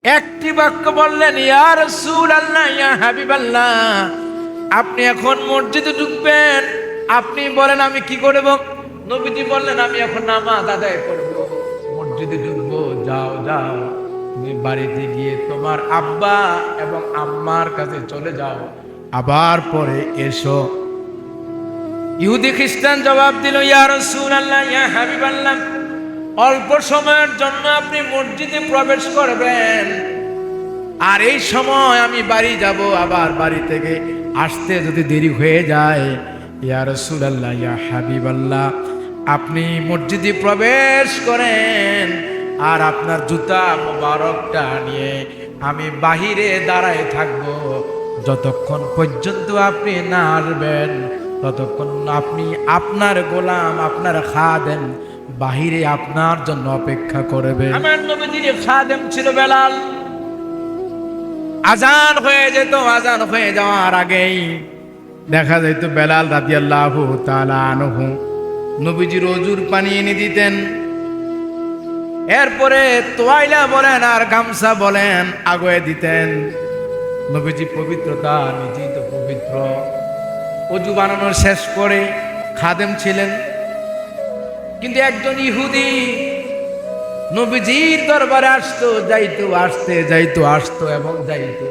একটি বাক্য বললেন, ইয়া রাসূলুল্লাহ, ইয়া হাবিবাল্লাহ, আপনি এখন মসজিদে ঢুকবেন, আপনি বলেন আমি কি করব? নবীজি বললেন, আমি এখন নামাজ আদায় করব, মসজিদে ঢুকবো। যাও যাও, তুমি বাড়িতে গিয়ে তোমার আব্বা এবং আম্মার কাছে চলে যাও, আবার পরে এসো। ইহুদি খ্রিস্টান জবাব দিল, ইয়া রাসূলুল্লাহ, ইয়া হাবিবাল্লাহ, অল্প সময়ের জন্য আপনি মসজিদে প্রবেশ করবেন, আর এই সময় আমি বাড়ি যাব, আবার বাড়ি থেকে আসতে যদি দেরি হয়ে যায়, ইয়া রাসূলুল্লাহ, ইয়া হাবিবাল্লাহ, আপনি মসজিদে প্রবেশ করেন, আর আপনার জুতা মোবারকটা নিয়ে আমি বাহিরে দাঁড়ায় থাকব, যতক্ষণ পর্যন্ত আপনি না আসবেন ততক্ষণ আপনি আপনার গোলাম, আপনার খাদেম বাহিরে আপনার জন্য অপেক্ষা করবে। আমার নবীজির খাদেম ছিল বেলাল। আজান হয়ে যেত, আজান হয়ে যাওয়ার আগেই দেখা যেত বেলাল রাদিয়াল্লাহু তাআলা আনহু নবীজির ওযুর পানি এনে দিতেন। এরপরে তোয়াইলা বলেন আর গামছা বলেন আগুয়ে দিতেন। নবীজি পবিত্রতা, নিজেই তো পবিত্র। ওযু বানানো শেষ করে খাদেম ছিলেন, কিন্তু একজন ইহুদি নবীজির দরবারে আসতো, যাইতো, আসতে যাইতো, আসতো এবং যাইতো।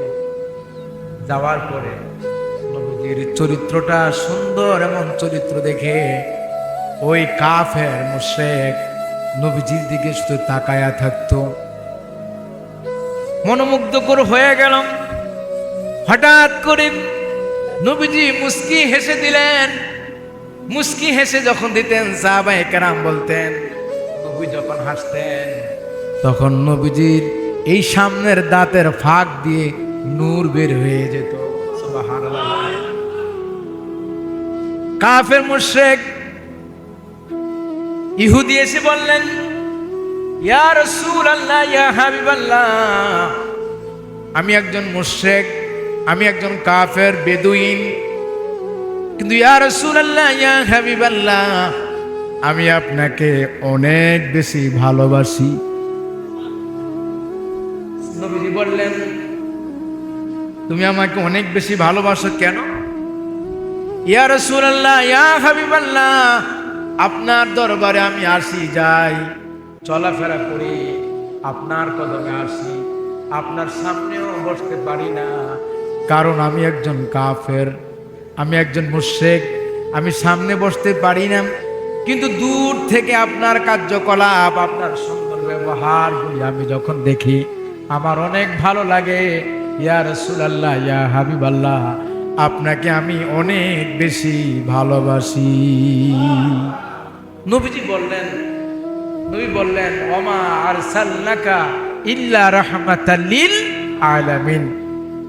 যাওয়ার পরে নবীজির চরিত্রটা সুন্দর, এমন চরিত্র দেখে ওই কাফের মুশরিক নবীজির দিকে শুধু তাকায়া থাকতো। মনোমুগ্ধকর হয়ে গেল। হঠাৎ করে নবীজি মুস্কি হেসে দিলেন। মুস্কি হেসে যখন দিতেন, সাহাবায়ে কেরাম বলতেন, নবী যখন হাসতেন তখন নবীজির এই সামনের দাঁতের ফাঁক দিয়ে নূর বের হয়ে যেত। সুবহানাল্লাহ। কাফের মুশরিক ইহুদি এসে বললেন, ইয়া রাসূলুল্লাহ, ইয়া হাবিবাল্লাহ, আমি একজন মুশরিক, আমি একজন কাফের বেদুইন, কিন্তু ইয়া রাসূলুল্লাহ, ইয়া হাবিবাল্লাহ, আমি আপনাকে অনেক বেশি ভালোবাসি। নবীজি বললেন, তুমি আমাকে অনেক বেশি ভালোবাসো কেন? ইয়া রাসূলুল্লাহ, ইয়া হাবিবাল্লাহ, আপনার দরবারে আমি আসি, যাই, চলাফেরা করি, আপনার কদমে আসি, আপনার সামনেও বসতে পারি না, কারণ আমি একজন কাফের, আমি একজন মুশরিক, আমি সামনে বসতে পারি না, কিন্তু দূর থেকে আপনার কার্যকলাপ, আপনার সুন্দর ব্যবহারগুলি আমি যখন দেখি আমার অনেক ভালো লাগে। ইয়া রাসূলুল্লাহ, ইয়া হাবিবাল্লাহ, আপনাকে আমি অনেক বেশি ভালোবাসি। নবী বললেন, ওমা আরসালনাকা ইল্লা রাহমাতাল লিল আলামিন,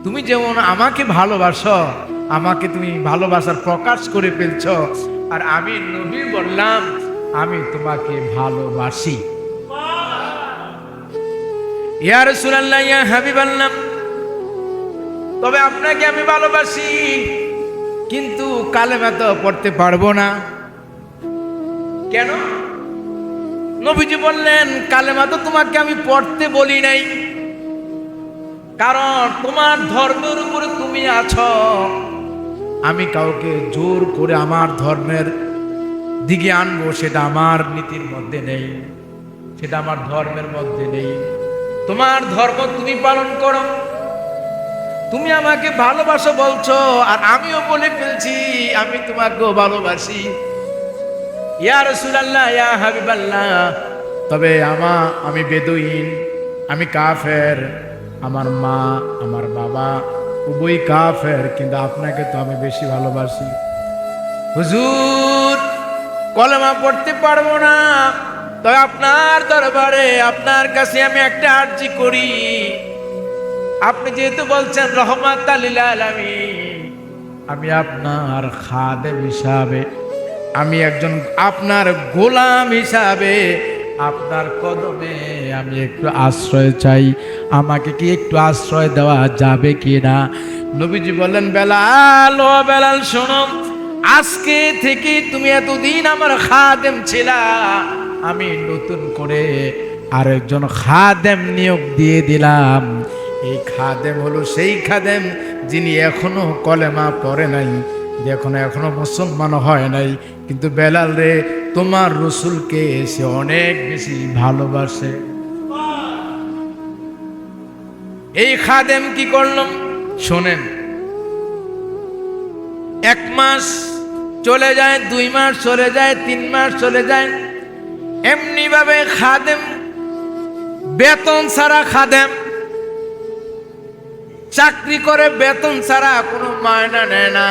তুমি যেমন আমাকে ভালোবাসো, আমাকে তুমি ভালোবাসার প্রকাশ করে ফেলছ, আর আমি নবী বললাম আমি তোমাকে ভালোবাসি। ইয়া রাসূলুল্লাহ, ইয়া হাবিবাল্লাহ, তবে আপনাকে আমি ভালোবাসি, কিন্তু কালেমা তো পড়তে পারবো না। কেন? নবীজি বললেন, কালেমা তো তোমাকে আমি পড়তে বলি নাই, কারণ তোমার ধর্মের উপরে তুমি আছো। আমি কাউকে জোর করে আমার ধর্মের দিকে আনবো, সেটা আমার নীতির মধ্যে নেই, সেটা আমার ধর্মের মধ্যে নেই। তোমার ধর্ম তুমি পালন করো, তুমি আমাকে ভালোবাসো বলছো, আর আমিও বলে ফেলছি আমি তোমাকেও ভালোবাসি। ইয়া রাসূলুল্লাহ, ইয়া হাবিবাল্লাহ, তবে আমি বেদুইন, আমি কাফের, আমার মা আমার বাবা উভয় কাফের, কিন্তু আপনাকে তো আমি বেশি ভালোবাসি। হুজুর, কলেমা পড়তে পারবো না, তবে আপনার দরবারে, আপনার কাছে আমি একটা আরজি করি। আপনি যেহেতু বলছেন রহমাতাল লিল আলামিন, আমি আপনার খাদেম হিসাবে, আমি একজন আপনার গোলাম হিসাবে আপনার কদমে আমি একটু আশ্রয় চাই, আমাকে কি একটু আশ্রয় দেওয়া যাবে কি না? নবীজি বললেন, বেলাল, ও বেলাল শোনো, আজকে থেকে তুমি এতদিন আমার খাদেম ছিলা, আমি নতুন করে আর একজন খাদেম নিয়োগ দিয়ে দিলাম। এই খাদেম হলো সেই খাদেম যিনি এখনো কলেমা পড়ে নাই, যে এখনো মুসলমান হয় নাই, কিন্তু বেলাল রে তোমার রসুলকে সে অনেক বেশি ভালোবাসে। এই খাদেম কি করলাম শোনেন, 1 মাস চলে যায়, 2 মাস চলে যায়, 3 মাস চলে যায়, এমনি ভাবে খাদেম বেতন ছাড়া, খাদেম চাকরি করে বেতন ছাড়া, কোনো মায়না নেয় না,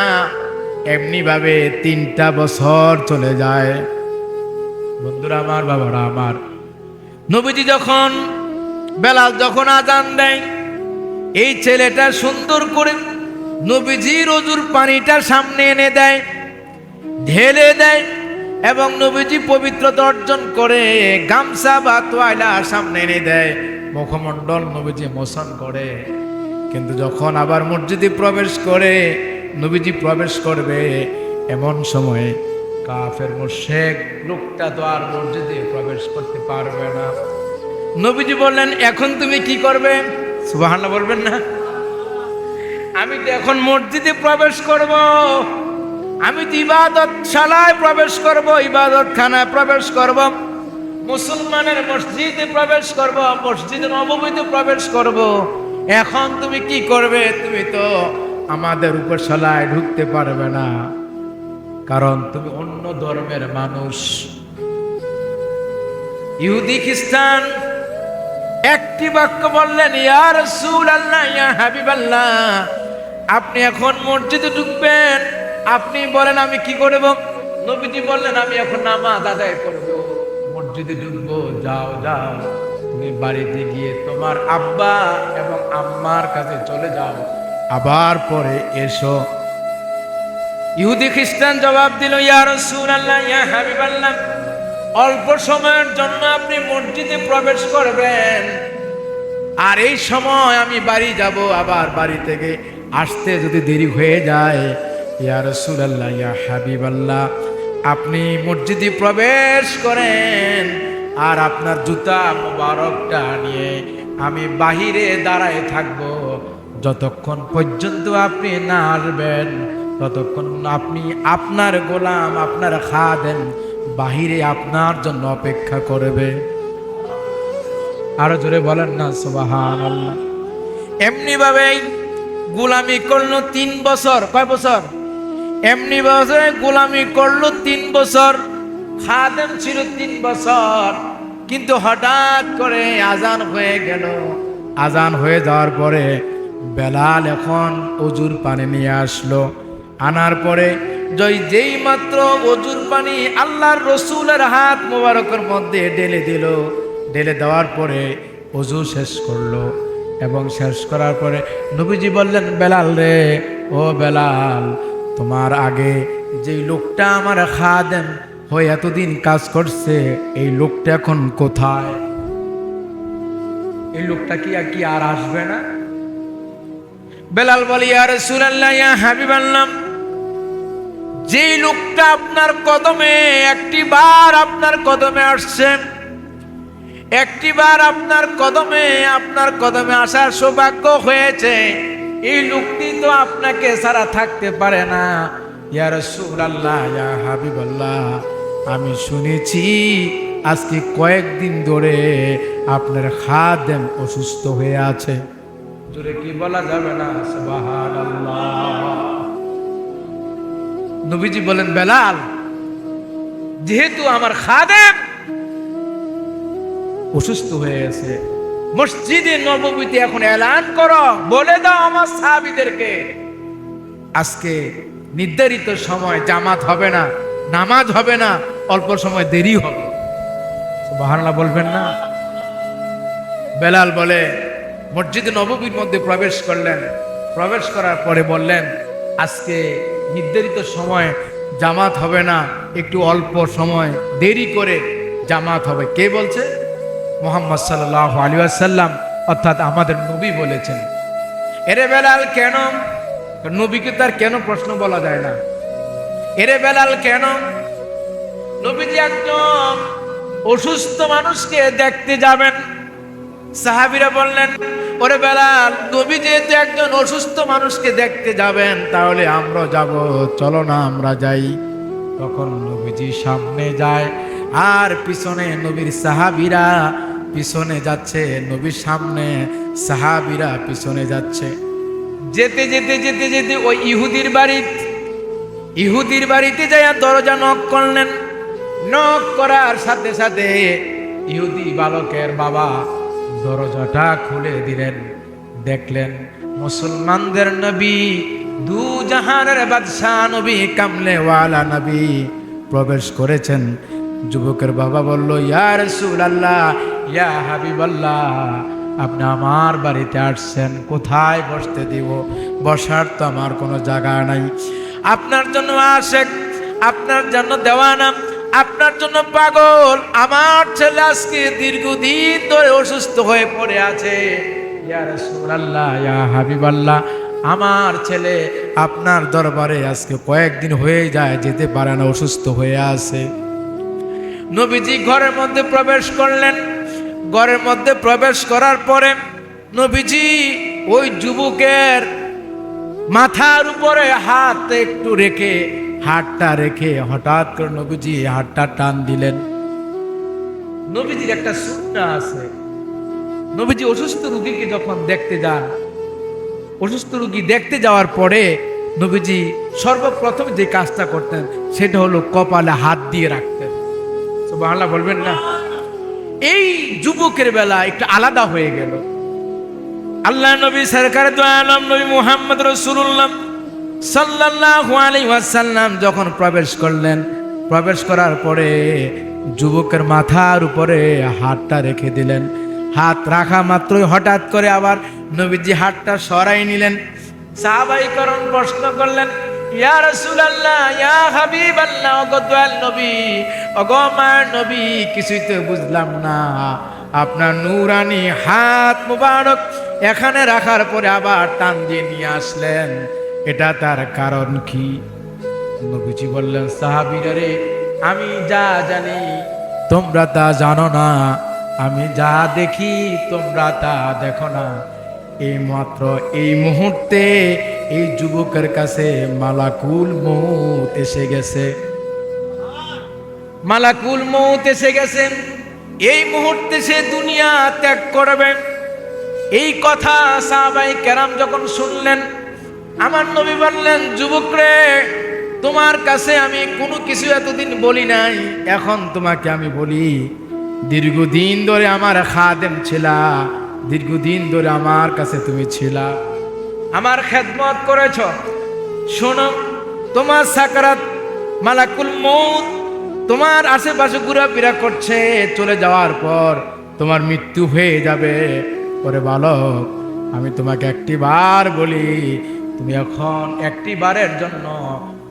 এমনি ভাবে 3টা বছর চলে যায়। বন্ধুরা আমার, বাবারা আমার, নবীজি যখন বেলাল যখন আজান দেয়, এই ছেলেটা সুন্দর করে নবীজির ওযুর পানিটা সামনে এনে দেয়, ঢেলে দেয়, এবং নবীজি পবিত্রতা অর্জন করে গামছা বা তোয়াইলা সামনে এনে দেয়, মুখমণ্ডল নবীজি মোছন করে। কিন্তু যখন আবার মসজিদে প্রবেশ করে, নবীজি প্রবেশ করবে, এমন সময় কাফের মুশরিক লোকটা তো আর মসজিদে প্রবেশ করতে পারবে না। নবীজি বললেন, এখন তুমি কি করবে? সুবহানাল্লাহ বলবেন না? আমি তো এখন মসজিদে প্রবেশ করব, আমি তো ইবাদতশালায় প্রবেশ করব, ইবাদতখানায় প্রবেশ করব, মুসলমানের মসজিদে প্রবেশ করব, মসজিদে নববীতে প্রবেশ করব। এখন তুমি কি করবে? তুমি তো আমাদের উপরশালায় ঢুকতে পারবে না, কারণ তুমি অন্য ধর্মের মানুষ। ইহুদি খ্রিস্টান একটি বাক্য বললেন, ইয়া রাসূলুল্লাহ, ইয়া হাবিবাল্লাহ, আপনি এখন মসজিদে ঢুকবেন, আপনি বলেন আমি কি করব? নবীজি বললেন, আমি এখন নামাজ আদায় করব, মসজিদে ঢুকবো। যাও যাও, তুমি বাড়িতে গিয়ে তোমার আব্বা এবং আম্মার কাছে চলে যাও, আবার পরে এসো। ইহুদি খ্রিস্টান জবাব দিল, ইয়া রাসূলুল্লাহ, ইয়া হাবিবাল্লাহ, অল্প সময়ের জন্য আপনি মসজিদে প্রবেশ করবেন, আর এই সময় আমি বাড়ি যাব, আবার বাড়ি থেকে আসতে যদি দেরি হয়ে যায়, ইয়া রাসূলুল্লাহ, ইয়া হাবিবাল্লাহ, আপনি মসজিদে প্রবেশ করেন, আর আপনার জুতা মোবারকটা নিয়ে আমি বাহিরে দাঁড়ায় থাকব, যতক্ষণ পর্যন্ত আপনি না আসবেন, ততক্ষণ আপনি আপনার গোলাম, আপনার খাদেম বাহিরে আপনার জন্য অপেক্ষা করবে। আরো জোরে বলেন না সুবহানাল্লাহ। এমনি ভাবে গোলামি করলো 3 বছর। কয় বছর? এমনি ভাবে গোলামি করলো 3 বছর, খাদেম ছিল 3 বছর। কিন্তু হঠাৎ করে আজান হয়ে গেল। আজান হয়ে যাওয়ার পরে বেলাল এখন ওযুর পানি নিয়ে আসলো। আনার পরে যেই মাত্র ওযুর পানি আল্লাহর রসুলের হাত মোবারকের মধ্যে ঢেলে দিল, ঢেলে দেওয়ার পরে ওযু শেষ করলো, এবং শেষ করার পরে নবীজি বললেন, বেলাল রে, ও বেলাল, তোমার আগে যেই লোকটা আমার খাদেম হয়ে এতদিন কাজ করছে, এই লোকটা এখন কোথায়? এই লোকটা কি আর আসবে না? বেলাল বলে, ইয়া রাসূলুল্লাহ, ইয়া হাবিবাল্লাহ, যেই লোকটা আপনার কদমে একটিবার আপনার কদমে আসছে, একটিবার আপনার কদমে আসার সৌভাগ্য হয়েছে, এই লোকটি তো আপনাকে ছাড়া থাকতে পারে না। ইয়া রাসূলুল্লাহ, ইয়া হাবিবাল্লাহ, আমি শুনেছি আজকে কয়েকদিন ধরে আপনার খাদেম অসুস্থ হয়ে আছে। জোরে কি বলা যাবে না? সুবহানাল্লাহ। নবীজি বলেন, বেলাল, যেহেতু আমার খাদেম অসুস্থ হয়ে গেছে, মসজিদে নববীতে এখন এলান করো, বলে দাও আমার সাহাবীদেরকে আজকে নির্ধারিত সময় জামাত হবে না, নামাজ হবে না, অল্প সময় দেরি হবে। সুবহানাল্লাহ বলবেন না? বেলাল বলে মসজিদে নববীর মধ্যে প্রবেশ করলেন। প্রবেশ করার পরে বললেন, আজকে নির্ধারিত সময় জামাত হবে না, একটু অল্প সময় দেরি করে জামাত হবে। কে বলছে? মুহাম্মদ সাল্লাল্লাহু আলাইহি ওয়াসাল্লাম, অর্থাৎ আমাদের নবী বলেছেন। এরে বেলাল কেন? নবীকে তার কেন প্রশ্ন বলা যায় না? এরে বেলাল কেন? নবীজি একজন অসুস্থ মানুষকে দেখতে যাবেন। সাহাবীরা বললেন, ওরে বেলাল, নবী যেহেতু একজন অসুস্থ মানুষকে দেখতে যাবেন, তাহলে আমরা যাব, চলো না আমরা যাই। তখন নবীজি সামনে যায়, আর পিছনে নবীর সাহাবীরা পিছনে যাচ্ছে, নবীর সামনে, সাহাবীরা পিছনে যাচ্ছে। যেতে যেতে যেতে যেতে ওই ইহুদির বাড়িতে যাইয়া দরজা নক করলেন। নক করার সাথে সাথে ইহুদি বালকের বাবা দরজাটা খুলে দিলেন। দেখলেন মুসলমানদের নবী, দু জাহানের বাদশাহ নবী, কামলেওয়ালা নবী প্রবেশ করেছেন। যুবকের বাবা বলল, ইয়া রাসূলুল্লাহ, ইয়া হাবিবাল্লাহ, আপনি আমার বাড়িতে আসছেন, কোথায় বসতে দিব? বসার তো আমার কোনো জায়গা নাই। আপনার জন্য আশেক, আপনার জন্য দেওয়ানা, আপনার জন্য পাগল। আমার ছেলে আজকে দীর্ঘদিন ধরে অসুস্থ হয়ে পড়ে আছে। ইয়া রাসূলুল্লাহ, ইয়া হাবিবাল্লাহ, আমার ছেলে আপনার দরবারে আজকে কয়েকদিন হয়ে যায়, যেতে পারে না, অসুস্থ হয়ে আছে। নবীজি ঘরের মধ্যে প্রবেশ করলেন। ঘরের মধ্যে প্রবেশ করার পরে নবীজি ওই যুবকের মাথার উপরে হাত একটু রেখে, হাতটা রেখে হঠাৎ করে নবীজি হাতটা টান দিলেন। নবীজির একটা সুন্নাহ আছে, নবীজি অসুস্থ রোগীকে যখন দেখতে যান, অসুস্থ রোগী দেখতে যাওয়ার পরে নবীজি সর্বপ্রথম যে কাজটা করতেন সেটা হলো কপালে হাত দিয়ে রাখতেন। সুবহানাল্লাহ বলবেন না? এই যুবকের বেলা একটু আলাদা হয়ে গেল। আল্লাহ নবী সরকার দু আলম নবী মুহাম্মদ রাসূলুল্লাহ সাল্লাল্লাহু আলাইহি ওয়াসাল্লাম যখন প্রবেশ করলেন, প্রবেশ করার পরে যুবকের মাথার উপরে হাতটা রেখে দিলেন। হাত রাখা মাত্রই হঠাৎ করে আবার নবীজি হাতটা সরাই নিলেন। সাহাবায়ে কেরাম প্রশ্ন করলেন, ইয়া রাসূলুল্লাহ, ইয়া হাবিবাল্লাহ, ওগো দয়াল নবী, ওগো মায়ের নবী, কিছুই তো বুঝলাম না, আপনার নূরানি হাত মুবারক এখানে রাখার পরে আবার টান দিয়ে নিয়ে আসলেন, এটা তার কারণ কি? নবীজি বললেন, সাহাবীরা রে, আমি যা জানি তোমরা তা জানো না, আমি যা দেখি তোমরা তা দেখো না। এই মাত্র এই মুহূর্তে এই যুবকের কাছে মালাকুল মউত এসে গেছে। মালাকুল মউত এসে গেছেন। এই মুহূর্তে সে দুনিয়া ত্যাগ করবেন। এই কথা সাহাবায়ে কেরাম যখন শুনলেন, আমার নবী বললেন, যুবক রে, তোমার কাছে আমি কোনো কিছু এতদিন বলি নাই, এখন তোমাকে আমি বলি। দীর্ঘদিন ধরে আমার খাদেম ছিলা, দীর্ঘদিন ধরে আমার কাছে তুমি ছিলা, আমার খেদমত করেছ। শোনো, তোমার সাকারাত, মালাকুল মউত তোমার আশেপাশে ঘোরাফেরা করছে, চলে যাওয়ার পর তোমার মৃত্যু হয়ে যাবে। ওরে বালক, আমি তোমাকে একটি বার বলি, তুমি এখন একটি বারের জন্য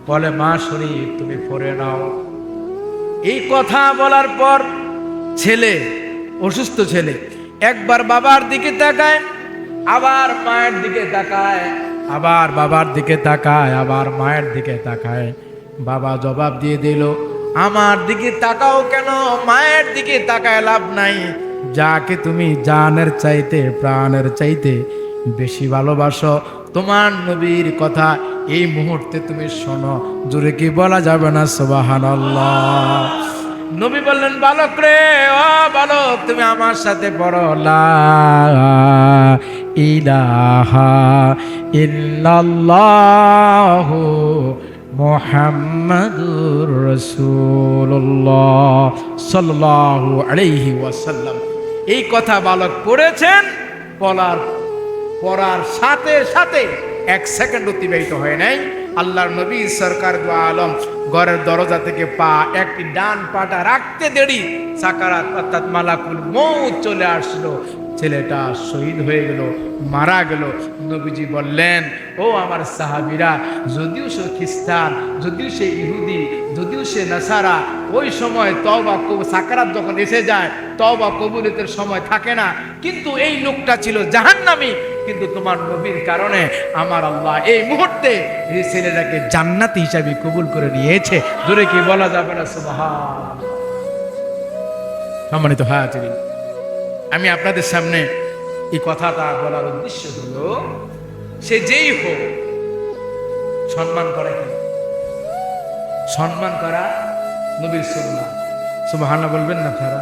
কলেমা শরীফ তুমি পড়ে নাও। এই কথা বলার পর ছেলে, অসুস্থ ছেলে, একবার বাবার দিকে তাকায়, আবার মায়ের দিকে তাকায়, আবার বাবার দিকে তাকায়, আবার মায়ের দিকে তাকায়। বাবা জবাব দিয়ে দিল, আমার দিকে তাকাও কেন? মায়ের দিকে তাকায় লাভ নাই। যাকে তুমি জানের চাইতে, প্রাণের চাইতে বেশি ভালোবাসো, তোমার নবীর কথা এই মুহূর্তে তুমি শোনো। জোরে কি বলা যাবে না সুবহানাল্লাহ? নবী বললেন, বালক রে, ও বালক, তুমি আমার সাথে পড়ো, লা ইলাহা ইল্লাল্লাহু মুহাম্মাদুর রাসূলুল্লাহ সাল্লাল্লাহু আলাইহি ওয়াসাল্লাম। এই কথা বালক পড়েছেন। পড়ার সাথে সাথে এক সেকেন্ড অতিবাহিত হয় নাই, আল্লাহর নবী সরকার দু আলম ঘরের দরজা থেকে পা, একটি ডান পাটা রাখতে দেরি, সাকারাত অর্থাৎ মালাকুল মউত চলে আসলো। ছেলেটা শহীদ হয়ে গেল, মারা গেল। নবীজি বললেন, ও আমার সাহাবীরা, যদিও সে খ্রিস্টান, যদিও সে ইহুদি, যদিও সে নাসারা, ওই সময় তওবা কবুল, সাকারাত যখন এসে যায় তওবা কবুলিয়তের সময় থাকে না। কিন্তু এই লোকটা ছিল জাহান্নামী, কিন্তু তোমার নবীর কারণে আমার আল্লাহ এই মুহূর্তে এই ছেলেটাকে জান্নাতি হিসাবে কবুল করে নিয়েছে। জোরে কি বলা যাবে না সুবহানাল্লাহ? সম্মানিত হাজিরিন, আমি আপনাদের সামনে এই কথাটা বলার উদ্দেশ্য হলো, সে যেই হোক সম্মান করে কি? সম্মান করা নবীর সুন্নাহ। সুবহানাল্লাহ বলবেন না আপনারা?